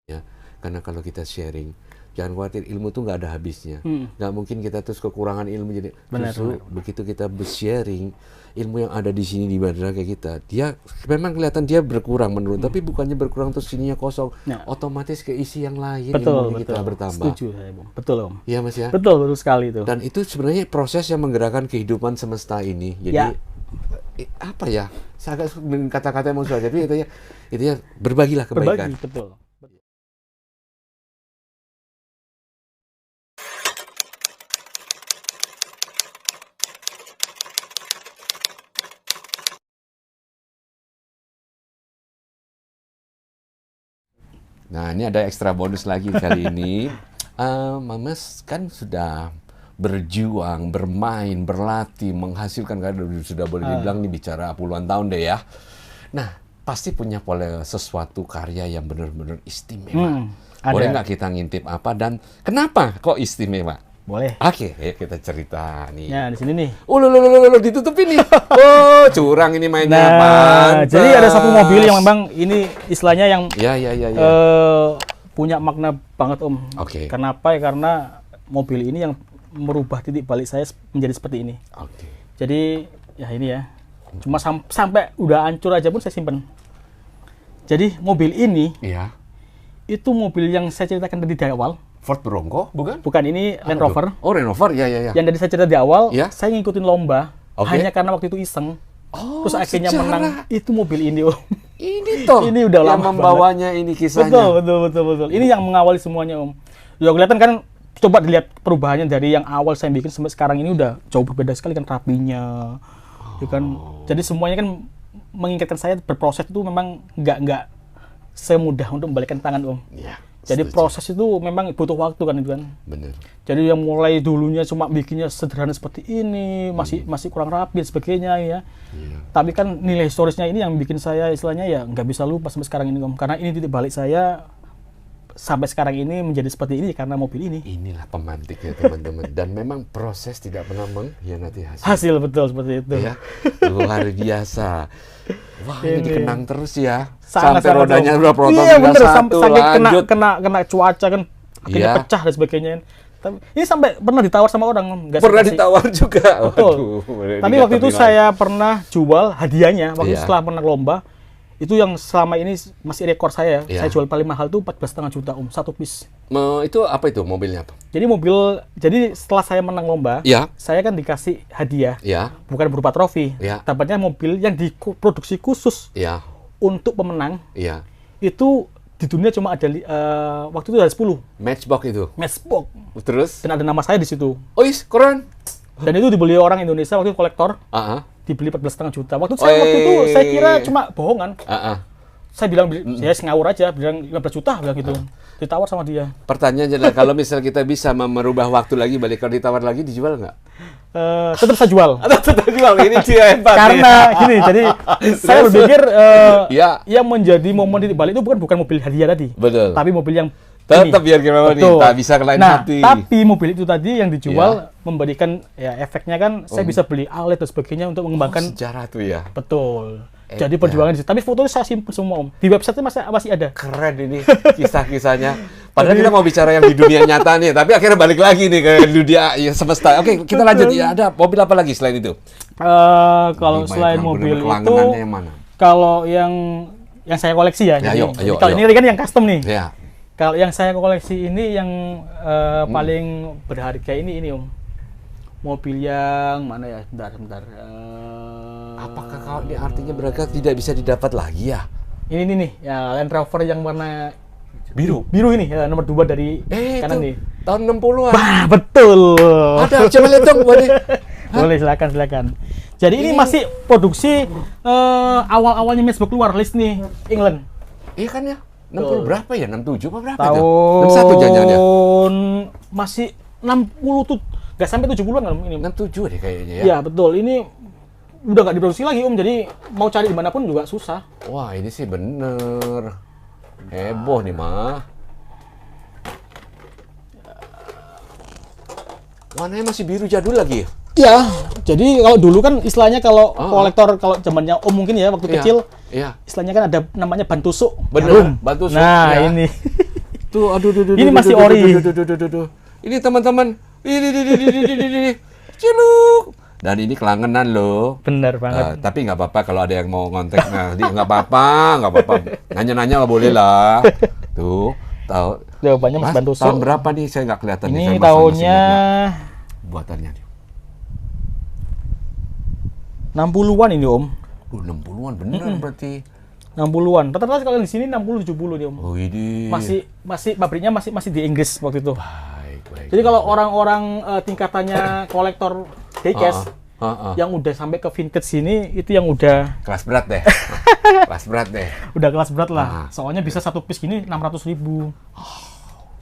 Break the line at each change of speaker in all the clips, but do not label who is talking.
ya. Karena kalau kita sharing, jangan khawatir, ilmu tuh nggak ada habisnya. Nggak mungkin kita terus kekurangan ilmu. Jadi justru begitu kita sharing, ilmu yang ada di sini di Badra kayak kita, dia memang kelihatan dia berkurang menurun, tapi bukannya berkurang terus sininya kosong. Otomatis keisi yang lain, ilmu kita bertambah.
Setuju saya, Bang. Betul, Om.
Iya, Mas ya.
Betul sekali itu.
Dan itu sebenarnya proses yang menggerakkan kehidupan semesta ini. Jadi apa ya? Saya agak dengan kata-kata yang susah, tapi itu ya berbagilah kebaikan.
Berbagi, betul.
Nah, ini ada ekstra bonus lagi kali ini. Mamas kan sudah berjuang, bermain, berlatih, menghasilkan, kan sudah boleh dibilang nih bicara puluhan tahun deh ya. Nah, pasti punya sesuatu karya yang benar-benar istimewa. Boleh nggak kita ngintip apa dan kenapa kok istimewa?
Boleh.
Oke, kita cerita nih.
Ya, di sini nih.
Lo ditutupin nih. Oh, curang ini mainnya.
Nah, jadi ada satu mobil yang memang ini istilahnya yang
ya.
Punya makna banget, Om.
Oke.
Kenapa? Ya karena mobil ini yang merubah titik balik saya menjadi seperti ini.
Oke.
Jadi ya ini ya. Cuma sampai udah hancur aja pun saya simpen. Jadi mobil ini itu mobil yang saya ceritakan tadi di awal.
Ford Bronco, bukan?
Bukan, ini Land Rover.
Oh, Land Rover, ya.
Yang tadi saya cerita di awal,
Ya.
saya ngikutin lomba hanya karena waktu itu iseng. Terus akhirnya menang itu mobil ini, Om.
Ini toh.
Ini udah
yang
lama
membawanya
banget.
ini kisahnya.
Betul. Ini yang mengawali semuanya, Om. Ya kelihatan kan, coba dilihat perubahannya dari yang awal saya bikin sampai sekarang ini udah jauh berbeda sekali kan rapinya. Ya kan. Jadi semuanya kan mengingatkan saya berproses itu memang nggak semudah untuk membalikkan tangan, Om.
Iya.
Jadi proses itu memang butuh waktu kan itu kan.
Benar.
Jadi yang mulai dulunya cuma bikinnya sederhana seperti ini, masih kurang rapi dan sebagainya ya. Tapi kan nilai historisnya ini yang bikin saya istilahnya ya nggak bisa lupa sampai sekarang ini, Om. Karena ini titik balik saya sampai sekarang ini menjadi seperti ini karena mobil ini.
Inilah pemantiknya, teman-teman. Dan memang proses tidak pernah mengkhianati hasil.
Hasil betul seperti itu.
Ya, luar biasa. Wah, ini dikenang terus ya.
Sangat,
sampai rodanya udah proton
satu, sampai kena cuaca kan akhirnya pecah dan sebagainya. Tapi ini sampai pernah ditawar sama orang, Om.
Pernah ditawar juga.
Betul. Tapi waktu itu saya pernah jual hadiahnya waktu setelah menang lomba. Itu yang selama ini masih rekor saya. Saya jual paling mahal tuh 14,5 juta, Om, satu piece.
Itu apa itu mobilnya?
Jadi setelah saya menang lomba, saya kan dikasih hadiah. Bukan berupa trofi. Dapatnya mobil yang diproduksi khusus untuk pemenang. Itu di dunia cuma ada waktu itu ada 10.
Matchbox itu.
Matchbox.
Terus?
Dan ada nama saya di situ.
Oh, keren.
Dan itu dibeli orang Indonesia waktu itu kolektor. Dibeli 14,5 juta. Waktu itu saya kira cuma bohongan. Saya bilang, saya ngawur aja, bilang 15 juta, bilang gitu. Ditawar sama dia.
Pertanyaannya adalah, kalau misal kita bisa merubah waktu lagi, balik kalau ditawar lagi, dijual nggak?
Tetap saya jual.
Tetap jual, ini dia hebat.
Karena gini, jadi saya berpikir yang menjadi momen titik balik itu bukan mobil hadiah tadi.
Betul.
Tapi mobil yang
tetap biar gimana nih, tak bisa ke lain hati.
Tapi mobil itu tadi yang dijual memberikan ya efeknya kan saya bisa beli alat dan sebagainya untuk mengembangkan
sejarah tuh ya.
Betul. Jadi perjuangan di situ. Tapi fotonya saya simpen semua, Om. Di website-nya masih ada.
Keren ini kisah-kisahnya. Padahal kita mau bicara yang di dunia nyata nih, tapi akhirnya balik lagi nih ke dunia semesta. Oke, kita lanjut. Ya, ada mobil apa lagi selain itu?
Kalau selain mobil itu,
yang mana?
Kalau yang saya koleksi ya.
Ayo.
Kalau ini kan yang custom nih.
Ya.
Kalau yang saya koleksi ini yang paling berharga ini Om. Mobil yang mana ya? Bentar.
Apakah kalau ini artinya berarti tidak bisa didapat lagi ya?
Ini nih, ya Land Rover yang warna
biru.
Biru ini ya, nomor 2 dari kanan nih.
Tahun 60-an.
Bah, betul.
Ada, coba lihat dong, boleh.
Boleh, silakan. Jadi ini masih produksi awal-awalnya Matchbox keluar list nih, England.
Iya kan ya? 60 berapa ya? 67 apa berapa
itu?
Tahun 61 jangan-jangan.
Masih 60 tuh. Nggak sampai 70-an kan ini.
67 deh kayaknya ya.
Iya, betul. Ini udah nggak diproduksi lagi, Om. Jadi mau cari dimanapun juga susah.
Wah, ini sih bener. Heboh nih, mah. Warnanya masih biru jadul lagi.
Iya, jadi kalau dulu kan istilahnya kalau kolektor, kalau zamannya Om mungkin ya waktu kecil, istilahnya kan ada namanya ban tusuk.
Bener, ban tusuk.
Nah, ini.
Tuh, aduh,
Ini masih ori.
Ini teman-teman. Ini. Ciluk. Dan ini kelangenan loh.
Bener banget.
Tapi nggak apa-apa kalau ada yang mau ngontek. Nah, nggak apa-apa. Nanya-nanya lah boleh lah. Tuh, tahu.
Jawabannya Mas Bantuso.
Tahun berapa nih? Saya nggak kelihatan.
Ini tahunnya
buatannya.
60-an ini Om.
60-an bener berarti.
60-an. Rata-rata kalau di sini 60-70 nih Om.
Oh, ini.
Masih pabriknya masih di Inggris waktu itu.
Baik.
Jadi kalau orang-orang tingkatannya kolektor diecast yang udah sampai ke vintage sini itu yang udah
kelas berat deh. Kelas berat deh.
Udah kelas berat lah. Soalnya bisa satu piece gini 600.000.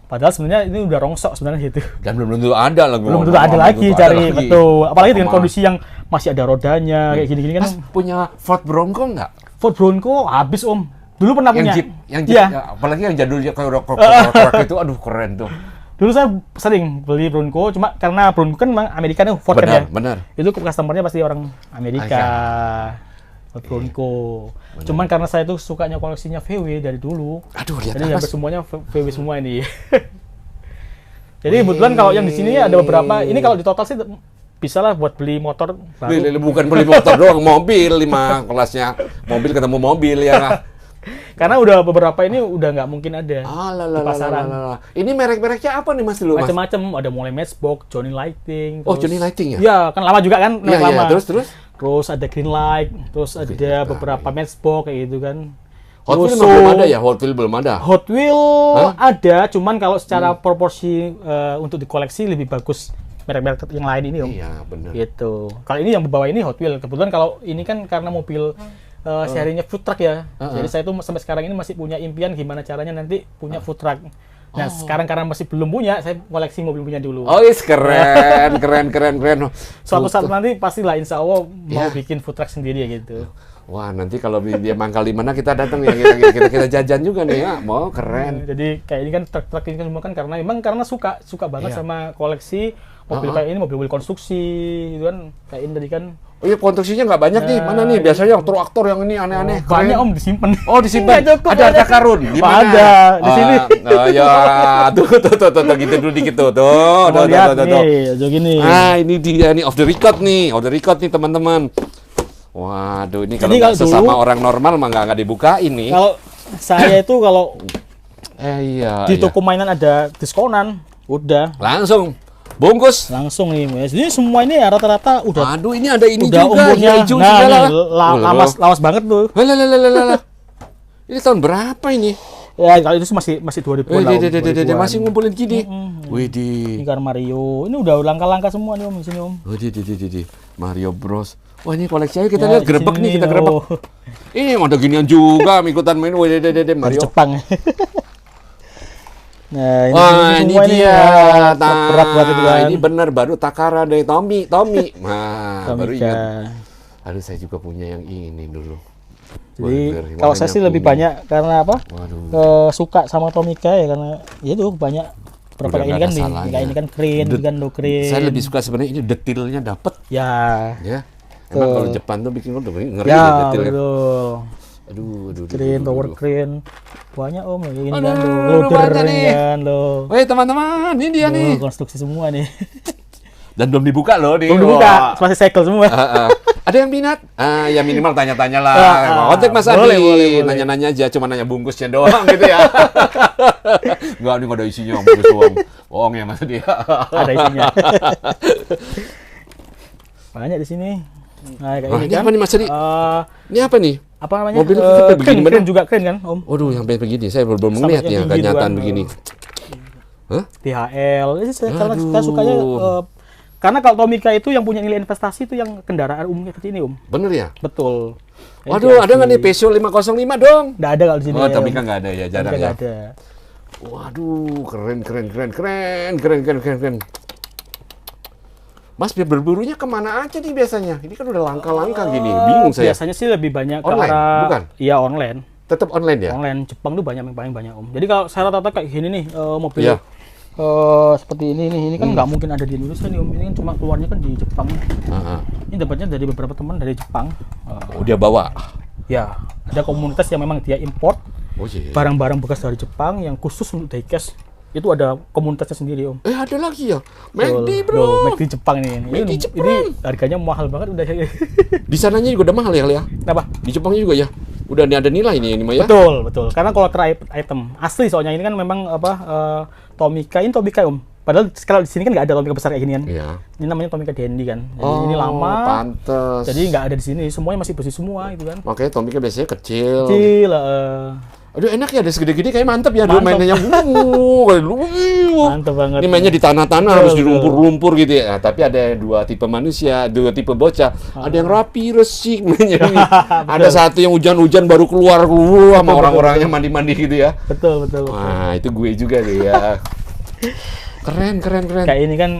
Padahal sebenarnya ini udah rongsok sebenarnya gitu.
Dan belum tentu ada lah.
Belum tentu ada lagi cari, betul. Apalagi dengan kondisi yang masih ada rodanya kayak gini-gini kan.
Mas punya Ford Bronco nggak?
Ford Bronco habis Om. Dulu pernah punya.
Yang Jeep, ya, apalagi yang jadulnya kayak rock itu, aduh keren tuh.
Dulu saya sering beli Bronco, cuma karena Bronco kan memang Amerika nih, Ford kan ya.
Benar.
Itu customer-nya pasti orang Amerika. Ford Bronco. Cuman karena saya tuh sukanya koleksinya VW dari dulu.
Aduh, lihat
jadi hampir semuanya VW semua ini. Jadi kebetulan kalau yang di sini ada beberapa, ini kalau di total sih bisa lah buat beli motor baru.
Bukan beli motor doang, mobil 5 kelasnya. Mobil ketemu mobil ya.
Karena udah beberapa ini udah nggak mungkin ada di pasaran.
Ini merek-mereknya apa nih Mas dulu Mas?
Macam-macam, ada mulai Matchbox, Johnny Lighting.
Oh, Johnny Lighting ya?
Iya, kan lama juga kan, lama.
Terus?
Terus ada Green Light, terus ada beberapa Matchbox kayak gitu kan.
Hot Wheel belum ada ya? Hot Wheel belum ada?
Hot Wheel ada, cuman kalau secara proporsi untuk dikoleksi lebih bagus merek-merek yang lain ini Om.
Iya, benar.
Gitu. Kalau ini yang berbawa ini Hot Wheel. Kebetulan kalau ini kan karena mobil serinya food truck ya. Jadi saya tuh sampai sekarang ini masih punya impian gimana caranya nanti punya food truck. Nah, sekarang karena masih belum punya, saya koleksi mobil punya dulu.
Oh, keren.
Suatu saat nanti pastilah insya Allah mau bikin food truck sendiri ya gitu.
Wah, nanti kalau dia mangkal di mana kita datang ya, kita jajan juga nih ya. Mau keren.
Jadi kayak ini kan truk-truk ini kan semua kan karena suka banget sama koleksi mobil kayak ini, mobil konstruksi gitu kan. Kayak ini tadi kan.
Oh iya, konstruksinya nggak banyak nih. Mana nih? Biasanya aktor yang ini aneh-aneh.
Banyak Om disimpan.
Oh, disimpan. Ada karun. Di mana?
Ada di sini.
Ya, tuh gitu dulu dikit tuh.
Lihat nih, gini.
Ah, ini dia nih off the record nih teman-teman. Waduh, ini kalau nggak sesama orang normal mah nggak dibukain nih.
Kalau saya itu di toko mainan ada diskonan, udah
bungkus
langsung nih. Jadi semua ini rata-rata udah.
Aduh, ini ada ini
udah
juga
umurnya
hijau
lawas banget tuh.
Ini tahun berapa ini?
Ya kalau itu masih 2000-an.
Masih ngumpulin gini.
Widih. Ini kan Mario. Ini udah langka-langka semua nih Om di sini Om.
Mario Bros. Wah, ini koleksi aja kita lihat grebek nih, kita grebek. Ini ada ginian juga ikutan main Mario.
Jepang.
Nah, ini dia. Berat buat itu kan. Ini benar baru Takara dari Tommy. Nah, baru ingat. Aduh, saya juga punya yang ini dulu.
Jadi kalau saya sih lebih banyak karena apa? Suka sama Tomica ya karena ya itu banyak berapa kayak ini kan ini kan keren, ini kan keren.
Saya lebih suka sebenarnya ini detailnya dapet.
Ya.
Emang kalau Jepang tuh bikin ngeri
ya,
detailnya.
Aduh. Keren, tower keren. Banyak Om ini kan loader kan lo.
Woi teman-teman, ini dia nih.
Konstruksi semua nih.
Dan belum dibuka loh nih.
Belum dibuka, masih segel semua.
Ada yang minat? Ya minimal tanya-tanya lah. Kontak Mas Adi. Boleh. Nanya-nanya aja, cuma nanya bungkusnya doang gitu ya. Enggak, ini nggak ada isinya, bungkus doang. Bohong ya Mas Adi.
Ada isinya. Banyak di sini. Nah, kayak ini
ini
kan.
apa nih Mas Adi? Ini apa nih?
Apa namanya?
Mobil
keren juga keren kan Om?
Waduh, sampai begini. Saya belum melihat ya kenyataan begini.
DHL. Karena sukanya karena kalau Tomica itu yang punya nilai investasi itu yang kendaraan umum seperti ini Om.
Bener ya?
Betul.
Waduh, ada nggak nih Peugeot 505 dong?
Nggak ada kalau di sini.
Oh, Tomica nggak ada ya, jarang ya.
Nggak ada.
Waduh, keren. Mas berburunya kemana aja nih biasanya? Ini kan udah langka-langka gini, bingung saya.
Biasanya sih lebih banyak ke
online,
arah,
bukan?
Iya online.
Tetap online ya?
Online, Jepang tuh paling banyak Om. Jadi kalau saya rata-rata kayak gini nih mobil seperti ini kan nggak mungkin ada di Indonesia nih Om. Ini kan cuma keluarnya kan di Jepang. Ini dapatnya dari beberapa teman dari Jepang.
Dia bawa?
Ya, ada komunitas yang memang dia import.
Oh iya.
Barang-barang bekas dari Jepang yang khusus untuk diecast. Itu ada komunitasnya sendiri, Om.
Ada lagi ya? McD,
Loh,
bro.
McD Jepang ini.
McD Jepang.
Ini harganya mahal banget udah.
Di sananya juga udah mahal ya?
Kenapa?
Di Jepangnya juga ya? Udah ada nilai nih ini mah ya?
Betul. Karena kalau item asli soalnya ini kan memang Tomica, ini Tomica, Om. Padahal kalau di sini kan nggak ada Tomica besar kayak gini kan.
Iya.
Ini namanya Tomica Dandy kan. Jadi ini lama.
Pantes.
Jadi nggak ada di sini. Semuanya masih bersih semua gitu kan.
Makanya Tomica biasanya kecil.
Kecil.
Aduh enak ya, ada segede-gede kayak mantep ya. Dulu
Mantep.
mainnya
Mantap banget.
Ini mainnya di tanah-tanah,
Betul,
harus di
betul.
lumpur-lumpur gitu ya. Nah, tapi ada dua tipe manusia, dua tipe bocah. Ada yang rapi, resik mainnya ini. Ada satu yang hujan-hujan baru keluar sama orang-orangnya mandi-mandi gitu ya.
Betul.
Wah, itu gue juga deh ya. Keren.
Kayak ini kan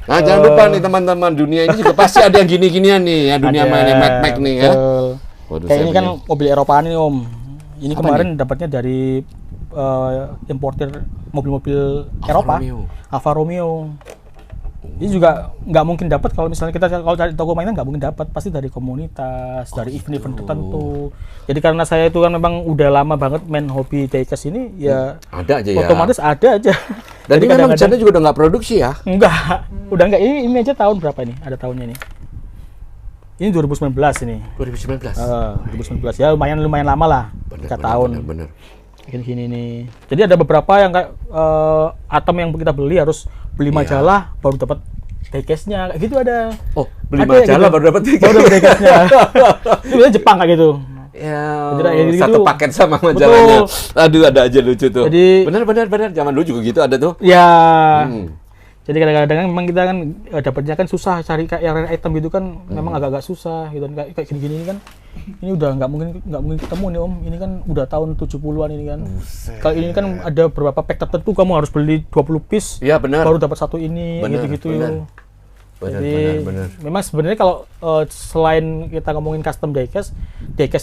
Nah, jangan lupa nih teman-teman, dunia ini juga pasti ada yang gini-ginian nih ya, dunia
ada,
mainnya Mac nih ya.
betul.
Waduh,
Kayak
saya
ini kan
punya-
mobil Eropaan ini, Om. Ini
Apa
kemarin dapatnya dari importir mobil-mobil Eropa,
Romeo.
Alfa Romeo. Ini juga nggak mungkin dapat kalau misalnya kita kalau cari toko mainan nggak mungkin dapat, pasti dari komunitas, dari event-event tertentu. Jadi karena saya itu kan memang udah lama banget main hobi diecast ini, ya
Ada aja ya.
otomatis ada aja.
Dan
Jadi
ini memang
kadang-kadang-
Chandra juga udah nggak produksi ya?
enggak, udah enggak. Ini aja tahun berapa ini? Ada tahunnya ini. Ini 2019 ini.
2019.
2019 ya lumayan lama lah. 3 tahun.
Bener.
Gini nih. Jadi ada beberapa yang kayak item yang kita beli harus beli majalah baru dapat diecast-nya kayak gitu ada.
Oh, beli
Ada
majalah
gitu.
baru dapat tiket.
Baru dapat diecast-nya. Itu biasanya Jepang kayak gitu.
Ya,
Jadi kayak gitu.
satu paket sama majalahnya.
Betul.
Aduh, ada aja lucu tuh.
Jadi-
benar. Zaman dulu juga gitu ada tuh.
Ya.
Hmm.
Jadi kadang-kadang memang kita kan dapatnya kan susah cari kayak yang rare item gitu kan memang agak-agak susah gitu kan kayak gini-gini ini kan ini udah nggak mungkin ketemu nih Om, ini kan udah tahun 70-an ini kan. Kalau ini kan ada beberapa pack tertentu kamu harus beli 20 piece
Iya, benar.
baru dapat satu ini
Benar,
gitu-gitu.
benar.
Jadi
Benar.
memang sebenarnya kalau selain kita ngomongin custom diecast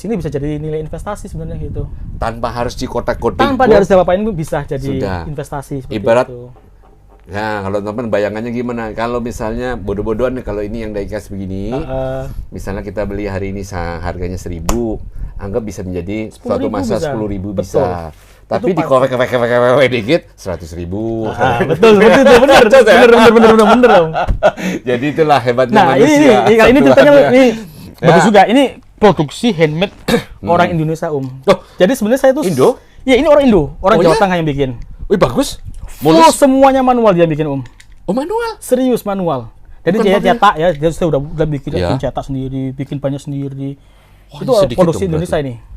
ini bisa jadi nilai investasi sebenarnya gitu.
Tanpa harus dikotak-kotik.
Tanpa
pun.
harus diapa-apain bisa jadi
Sudah.
investasi seperti
Ibarat
itu.
Nah, kalau teman bayangannya gimana? Kalau misalnya bodoh-bodohan nih, kalau ini yang diecast begini, misalnya kita beli hari ini harganya 1.000, anggap bisa menjadi
10.000
suatu masa
bisa.
10.000
Betul.
bisa. Tapi
Itu
di kowek dikit 100.000.
Betul bener Om.
Jadi itulah hebatnya
Nah,
manusia.
ini ceritanya
Satuannya.
ini bagus
Ya.
juga. Ini produksi handmade orang Indonesia, Om.
Oh,
Jadi sebenarnya saya tuh
Indo?
Iya, ini orang Indo, orang
Oh,
Jawa
ya?
Tengah yang bikin.
Wih, bagus.
Full semuanya manual dia bikin, Om.
Oh, manual.
Serius manual. Jadi
Bukan
dia
pakai-
cetak ya, dia sudah bikin
Ya.
cetak sendiri, bikin banyak sendiri.
Wah,
Itu
ini sedikit
produksi
dong
Indonesia
berarti.
ini.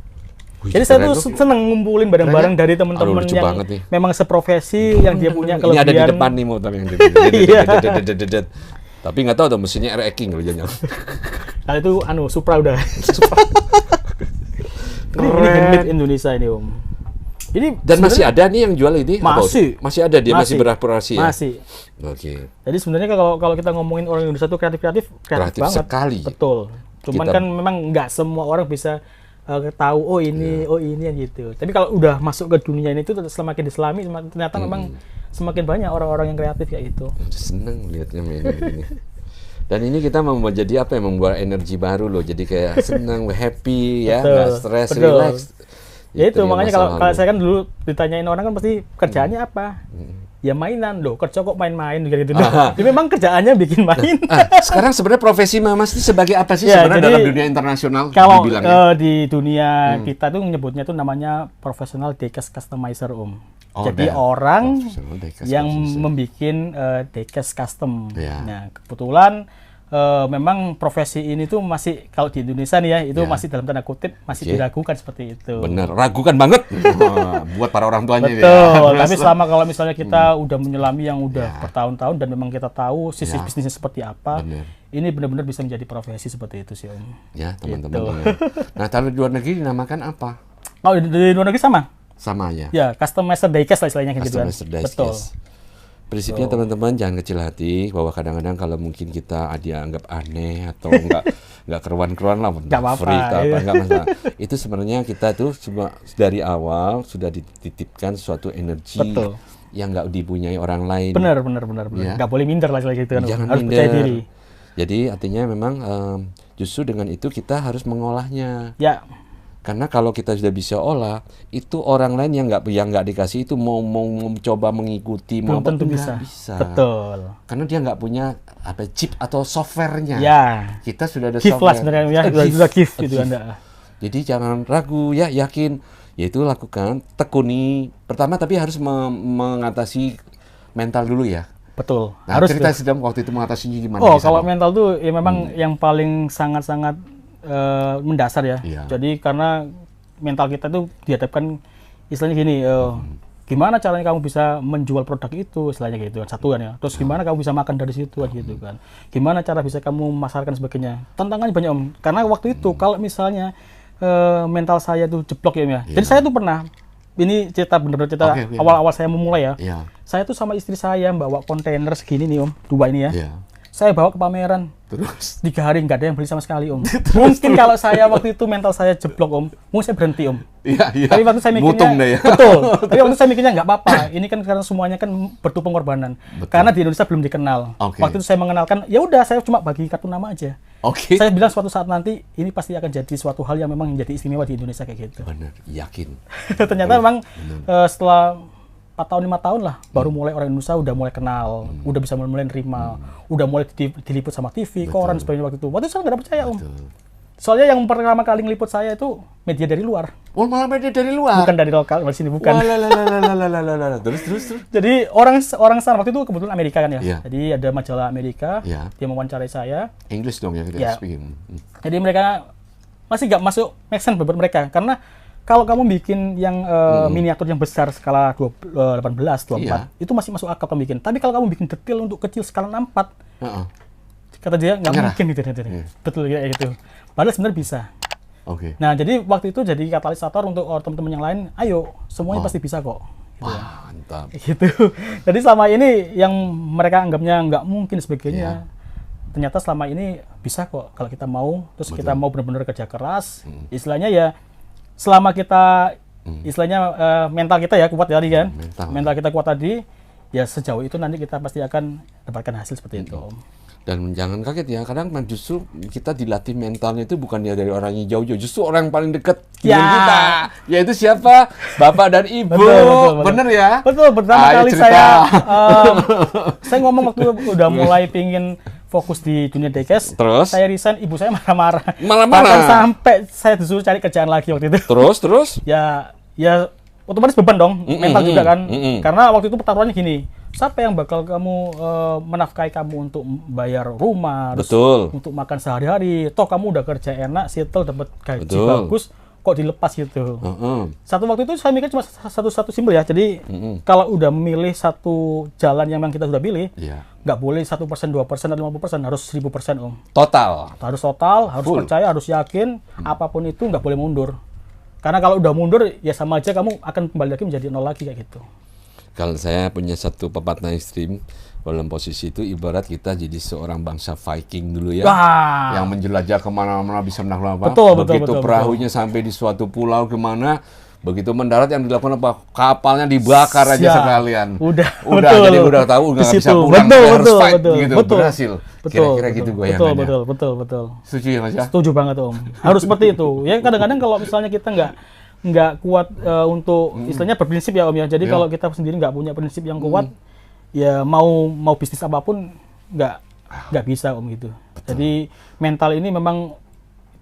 Wih,
Jadi saya
keren
tuh
tuh.
seneng ngumpulin barang-barang
Keren ya?
dari teman-teman
Aduh, lucu
yang
banget nih.
memang seprofesi, yang dia punya
Ini ada di
kelebihan.
depan nih motor yang
Iya.
Tapi nggak tahu tuh mesinnya R-King loh jangan.
Kalau itu Supra udah. Ini handmade Indonesia ini, Om. Jadi
Dan masih
sebenarnya-
ada nih yang jual ini? Apa?
Masih.
Masih ada dia masih beroperasi ya?
Masih.
Oke.
Jadi sebenarnya kalau kita ngomongin orang Indonesia tuh kreatif
Kreatif
banget.
sekali.
Betul. Cuman
Kita-
kan memang nggak semua orang bisa tahu oh ini yang gitu. Tapi kalau udah masuk ke dunia ini tuh semakin diselami ternyata memang semakin banyak orang-orang yang kreatif kayak gitu.
Seneng lihatnya main begini. Dan ini kita mau jadi apa ya, membuat energi baru loh. Jadi kayak seneng, happy ya,
Betul,
nggak stres,
betul.
relax.
Ya itu
yang
makanya
masa
kalau
lalu.
saya kan dulu ditanyain orang kan pasti kerjaannya apa? Ya mainan loh, kerja kok main-main gitu. Jadi memang kerjaannya bikin main.
Sekarang sebenarnya profesi Mamas ini sebagai apa sih
Ya,
sebenarnya
jadi
dalam dunia internasional
Kalau
dibilangnya?
di dunia kita tuh menyebutnya tuh namanya professional diecast customizer, Om.
Oh,
Jadi
dah.
orang
Professional diecast
yang
customizer.
membikin diecast custom.
Ya.
Nah, kebetulan memang profesi ini tuh masih kalau di Indonesia nih ya itu
Ya.
masih dalam tanda kutip masih
Oke.
diragukan seperti itu.
Bener, ragukan banget buat para orang tuanya.
Betul.
Ya.
Tapi selama kalau misalnya kita udah menyelami yang udah bertahun-tahun dan memang kita tahu sisi
Ya.
bisnisnya seperti apa,
Bener.
ini benar-benar bisa menjadi profesi seperti itu sih, Om.
Ya teman-teman.
Gitu.
Ya. Nah kalau di luar negeri dinamakan apa?
Oh, di luar negeri sama?
Sama ya.
Ya, customizer diecast lah istilahnya gitu kan.
Customizer diecast.
Betul.
Prinsipnya teman-teman jangan kecil hati bahwa kadang-kadang kalau mungkin kita dianggap aneh atau nggak keruan-keruan lah,
Nggak apa-apa,
freak atau apa
iya.
nggak masalah. Itu sebenarnya kita tuh cuma dari awal sudah dititipkan suatu energi
Betul.
yang nggak dipunyai orang lain.
Benar.
Ya.
Nggak boleh minder lah istilahnya gitu kan.
Jangan
Harus
minder.
percaya diri.
Jadi artinya memang justru dengan itu kita harus mengolahnya.
Ya,
Karena kalau kita sudah bisa olah, itu orang lain yang nggak dikasih itu mau mencoba mengikuti,
Belum
mau
tentu
nggak
bisa. Betul.
Karena dia nggak punya apa chip atau softwarenya.
Ya.
Kita sudah ada
Gift lah
software.
sebenarnya, ya. Sudah gift gitu Anda.
Jadi jangan ragu ya, yakin. Yaitu lakukan, tekuni. Pertama tapi harus mengatasi mental dulu ya.
Betul.
Nah,
Harus
cerita
tuh.
sedang waktu itu mengatasinya gimana?
Oh,
di sana?
kalau mental tuh ya memang yang paling sangat-sangat mendasar ya.
Iya.
Jadi karena mental kita tuh dihadapkan istilahnya gini, gimana caranya kamu bisa menjual produk itu, istilahnya gitu kan, satu kan ya. Terus gimana kamu bisa makan dari situ kan gitu kan. Gimana cara bisa kamu memasarkan sebagainya. Tantangannya banyak Om. Karena waktu itu kalau misalnya mental saya tuh jeblok ya Om ya. Jadi saya tuh pernah, ini cerita bener-bener cerita
Oke.
awal-awal saya memulai ya.
Iya.
Saya tuh sama istri saya bawa kontainer segini nih Om, 2 ini ya.
Iya.
Saya bawa ke pameran.
Terus
3 hari nggak ada yang beli sama sekali Om. Mungkin kalau saya waktu itu mental saya jeblok Om, mungkin saya berhenti Om.
iya.
Tapi waktu saya mikirnya,
Mutung deh ya.
betul. Tapi waktu saya mikirnya nggak apa-apa. Ini kan karena semuanya kan butuh pengorbanan.
Betul.
Karena di Indonesia belum dikenal.
Oke.
Waktu itu saya mengenalkan, ya udah saya cuma bagi kartu nama aja.
Oke.
Saya bilang suatu saat nanti ini pasti akan jadi suatu hal yang memang menjadi istimewa di Indonesia kayak gitu.
Benar, yakin.
Ternyata memang setelah 4 tahun 5 tahun lah baru mulai orang Indonesia udah mulai kenal, udah bisa mulai nerima, udah mulai diliput sama TV, koran sebagainya waktu itu. Waktu itu saya nggak percaya Om. Soalnya yang pertama kali ngeliput saya itu media dari luar,
Oh, malah media dari luar.
bukan dari lokal, dari sini bukan.
Wah. Terus.
Jadi orang sana waktu itu kebetulan Amerika kan ya.
Iya.
Jadi ada majalah Amerika,
Iya.
dia mewawancarai saya.
English dong ya kita
Ya.
speaking.
Jadi mereka masih nggak masuk make sense buat mereka karena kalau kamu bikin yang miniatur yang besar skala 18, 24,
Iya.
itu masih masuk akal kamu bikin. Tapi kalau kamu bikin detail untuk kecil skala 64,
Heeh.
kata dia nggak
Menyerah.
mungkin gitu. Betul kayak gitu. Padahal sebenarnya bisa.
Oke.
Nah, jadi waktu itu jadi katalisator untuk teman-teman yang lain, ayo semuanya
Oh.
pasti bisa kok. Gitu ya.
Wah, mantap.
Gitu. Jadi selama ini yang mereka anggapnya nggak mungkin sebagainya, ternyata selama ini bisa kok kalau kita mau, terus kita mau benar-benar kerja keras. Istilahnya ya, selama kita istilahnya mental kita ya kuat tadi kan, mental kita kuat tadi, ya sejauh itu nanti kita pasti akan dapatkan hasil seperti itu.
Dan jangan kaget ya, kadang justru kita dilatih mentalnya itu bukan ya dari orang yang jauh-jauh, justru orang yang paling dekat dengan kita. Yaitu siapa? Bapak dan Ibu.
Betul.
Bener ya?
Betul, pertama
Ayo
kali
cerita.
saya ngomong waktu udah mulai pingin fokus di dunia diecast,
Terus?
saya resign, ibu saya marah-marah.
Marah-marah?
Bahkan sampai saya disuruh cari kerjaan lagi waktu itu.
Terus?
Ya otomatis beban dong, mental juga kan. Karena waktu itu pertaruhannya gini, siapa yang bakal kamu menafkahi kamu untuk bayar rumah, terus
Betul.
untuk makan sehari-hari, toh kamu udah kerja enak, settle, dapat gaji
Betul.
bagus, kok dilepas gitu.
Heeh.
Satu waktu itu saya mikir cuma satu simpel ya, jadi kalau udah memilih satu jalan yang memang kita sudah pilih,
Iya.
nggak boleh 1%, 2%, atau 50%, harus 1000% Om.
Total.
Harus total, harus
Full.
percaya, harus yakin, apapun itu nggak boleh mundur. Karena kalau udah mundur, ya sama aja kamu akan kembali lagi menjadi nol lagi kayak gitu.
Kalau saya punya satu pepatah ekstrim, dalam posisi itu ibarat kita jadi seorang bangsa Viking dulu ya.
Wah,
Yang menjelajah kemana-mana bisa menaklukkan apa.
Betul,
Begitu perahunya sampai di suatu pulau kemana, begitu mendarat yang dilakukan apa? Kapalnya dibakar aja
Siap.
sekalian.
Udah,
Jadi udah tahu nggak
Di
bisa
situ.
pulang, harus fight gitu.
Betul.
Berhasil.
Betul,
Kira-kira gitu goyangannya.
betul.
Setuju ya Mas ya?
Setuju banget Om. Harus seperti itu. Ya kadang-kadang kalau misalnya kita nggak kuat untuk istilahnya berprinsip ya Om ya. Jadi kalau kita sendiri nggak punya prinsip yang kuat, ya mau bisnis apapun nggak bisa Om gitu. Jadi mental ini memang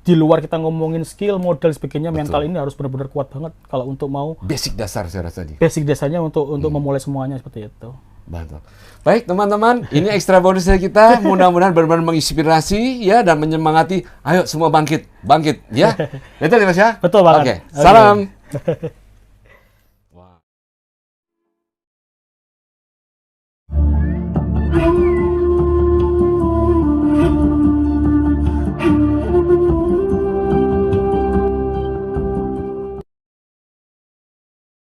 di luar kita ngomongin skill, modal sebagainya, mental ini harus benar-benar kuat banget kalau untuk mau
Basic dasar saya rasa nih.
basic dasarnya untuk memulai semuanya seperti itu.
Mantap. Baik teman-teman, ini ekstra bonus dari kita. Mudah-mudahan benar-benar menginspirasi ya dan menyemangati. Ayo semua bangkit ya. Betul ya Mas ya?
Betul banget.
Oke, salam.